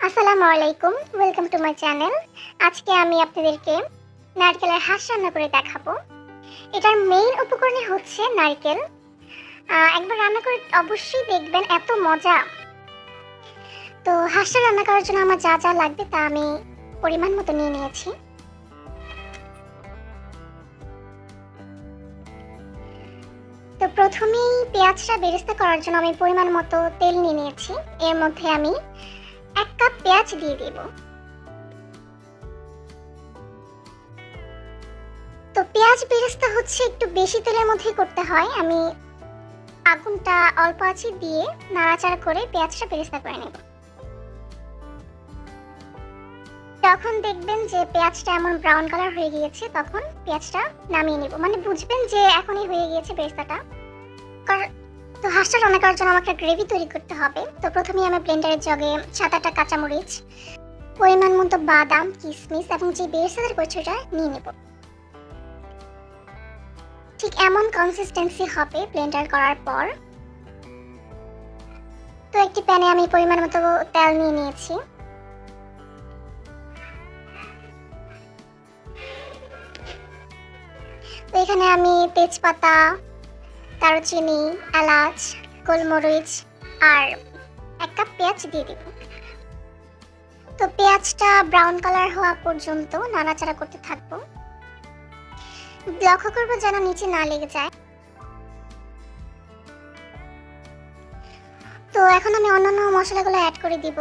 আসসালামু আলাইকুম, welcome to my channel. আজকে আমি আপনাদেরকে নারকেলের হাঁস রান্না করে দেখাবো। এটার মেইন উপকরণই হচ্ছে নারকেল। একবার রান্না করে অবশ্যই দেখবেন, এত মজা। তো হাঁসটা রান্না করার জন্য আমার যা যা লাগবে তা আমি পরিমাণ মতো নিয়ে নিয়েছি। তো প্রথমেই পেঁয়াজটা বেরেস্তা করার জন্য আমি পরিমাণ মতো তেল নিয়ে নিয়েছি। এর মধ্যে আমি 1 কাপ পেঁয়াজ দিয়ে দিব। তো পেঁয়াজ বেরেস্তা হচ্ছে একটু বেশি তেলের মধ্যেই করতে হয়। আমি আগুনটা অল্প আঁচে দিয়ে নাড়াচাড়া করে পেঁয়াজটা বেরেস্তা করে নেব। যখন দেখবেন যে পেঁয়াজটা এমন ব্রাউন কালার হয়ে গিয়েছে, তখন পেঁয়াজটা নামিয়ে নেব, মানে বুঝবেন যে এখনই হয়ে গিয়েছে বেরেস্তাটা। তো হাঁসটা রান্না করার জন্য আমাকে গ্রেভি তৈরি করতে হবে। তো প্রথমেই আমি ব্লেন্ডারের জগে 7-8টা কাঁচামরিচ, পরিমাণ মতো বাদাম, কিশমিশ এবং যে বেরেস্তাটা করছি ওটা নিয়ে নেব। ঠিক এমন কনসিস্টেন্সি হবে ব্লেন্ডার করার পর। তো একটি প্যানে আমি পরিমাণ মতো তেল নিয়ে নিয়েছি। তো এখানে আমি তেজপাতা, দারুচিনি, এলাচ, গোলমরিচ আর 1 কাপ পেঁয়াজ দিয়ে দিব। তো পেঁয়াজটা ব্রাউন কালার হওয়া পর্যন্ত নাড়াচাড়া করতে থাকবো। লক্ষ্য করবো যেন নিচে না লেগে যায়। তো এখন আমি অন্যান্য মশলাগুলো অ্যাড করে দিব।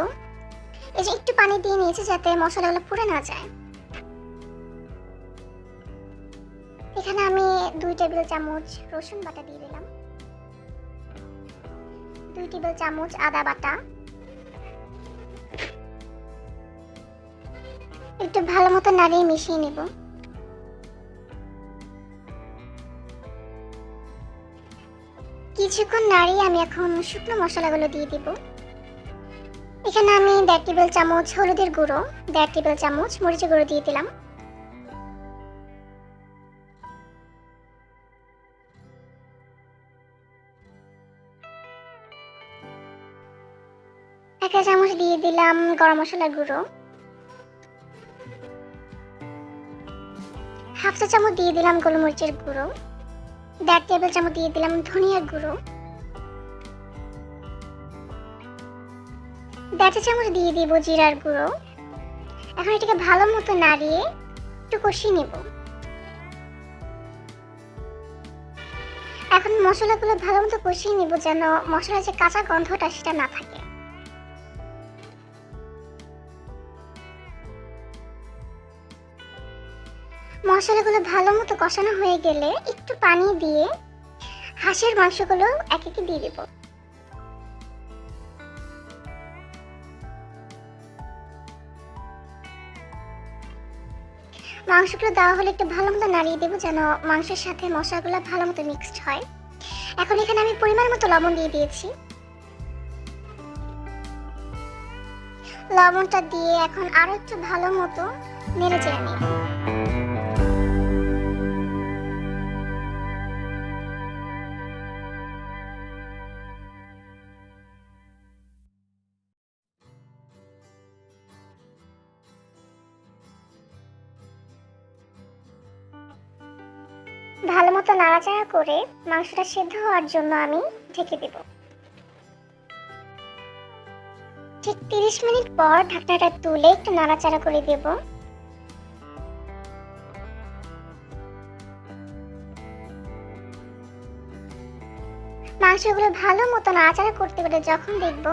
এই যে একটু পানি দিয়ে নিয়েছি যাতে মশলাগুলো পুড়ে না যায়। এখানে আমি 2 টেবিল চামচ রসুন বাটা দিয়ে দিলাম, 2 টেবিল চামচ আদা বাটা। একটু ভালো মতো নাড়িয়ে মিশিয়ে নেব। কিছুক্ষণ নাড়িয়ে আমি এখন শুকনো মশলাগুলো দিয়ে দিব। এখানে আমি 1.5 টেবিল চামচ হলুদের গুঁড়ো, 1.5 টেবিল চামচ মরিচের গুঁড়ো দিয়ে দিলাম। এক চামচ দিয়ে দিলাম গরম মশলার গুঁড়ো, 1/2 চা চামচ দিয়ে দিলাম গোলমরিচের গুঁড়ো, 1.5 টেবিল চামচ দিয়ে দিলাম ধনিয়ার গুঁড়ো, 1.5 চা চামচ দিয়ে দিব জিরার গুঁড়ো। এখন এটাকে ভালো মতো নাড়িয়ে একটু কষিয়ে নেব। এখন মশলাগুলো ভালো মতো কষিয়ে নেব যেন মশলার যে কাঁচা গন্ধটা সেটা না থাকে। মশলাগুলো ভালো মতো কষানো হয়ে গেলে একটু পানি দিয়ে হাঁসের মাংসগুলো এক একে দিয়ে দেব। মাংসগুলো দেওয়া হলে একটু ভালো মতো নাড়িয়ে দেবো যেন মাংসের সাথে মশলাগুলো ভালো মতো মিক্সড হয়। এখন এখানে আমি পরিমাণ মতো লবণ দিয়ে দিয়েছি। লবণটা দিয়ে এখন আরো একটু ভালো মতো নেড়ে চেড়ে নেব। ভালো মতো নাড়াচাড়া করে মাংসটা সেদ্ধ হওয়ার জন্য আমি ঢেকে দেব। ঠিক 30 মিনিট পর ঢাকনাটা তুলে একটু নাড়াচাড়া করে দেব। মাংসগুলো ভালো মতো নাড়াচাড়া করতে করে যখন দেখব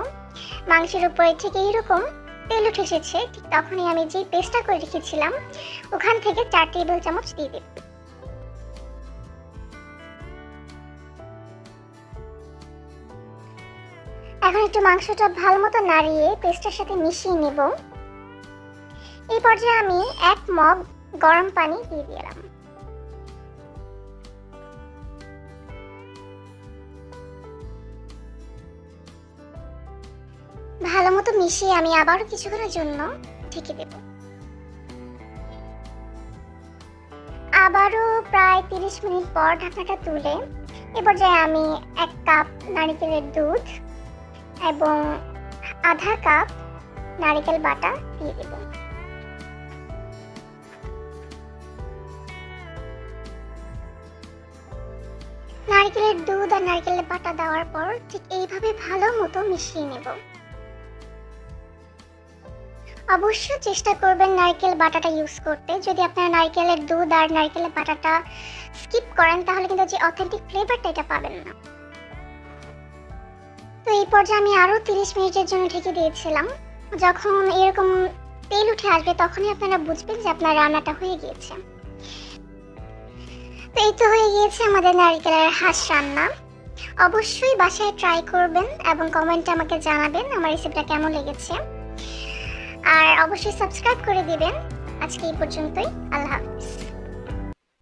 মাংসের উপরে ঠিক এইরকম তেল উঠে এসেছে, ঠিক তখনই আমি যে পেস্টটা করে রেখেছিলাম ওখান থেকে 4 টেবিল চামচ দিয়ে দেব। এখন একটু মাংসটা ভালো মতো নাড়িয়ে পেস্টের সাথে মিশিয়ে নেব। এই পর্যায়ে আমি 1 মগ গরম পানি দিয়ে দিলাম। ভালো মতো মিশিয়ে আমি আবারও কিছুক্ষণের জন্য ঢেকে দেব। আবারও প্রায় 30 মিনিট পর ঢাকনাটা তুলে এ পর্যায়ে আমি 1 কাপ নারকেলের দুধ এবং আধা কাপ নারকেল বাটা দিয়ে দেব। নারকেলের দুধ আর নারকেলের বাটা দেওয়ার পর ঠিক এইভাবে ভালো মতো মিশিয়ে নেব। অবশ্যই চেষ্টা করবেন নারকেল বাটাটা ইউজ করতে। যদি আপনারা নারকেলের দুধ আর নারকেলের বাটাটা স্কিপ করেন তাহলে কিন্তু যে অথেন্টিক ফ্লেভারটা এটা পাবেন না। তো এই পর্যায়ে আমি আরও 30 মিনিটের জন্য ঢেকে দিয়েছিলাম। যখন এরকম তেল উঠে আসবে তখনই আপনারা বুঝবেন যে আপনার রান্নাটা হয়ে গিয়েছে। তো এই তো হয়ে গিয়েছে আমাদের নারকেলের হাঁস রান্না। অবশ্যই বাসায় ট্রাই করবেন এবং কমেন্টে আমাকে জানাবেন আমার রেসিপিটা কেমন লেগেছে। আর অবশ্যই সাবস্ক্রাইব করে দিবেন। আজকে এই পর্যন্তই। আল্লাহ হাফিজ।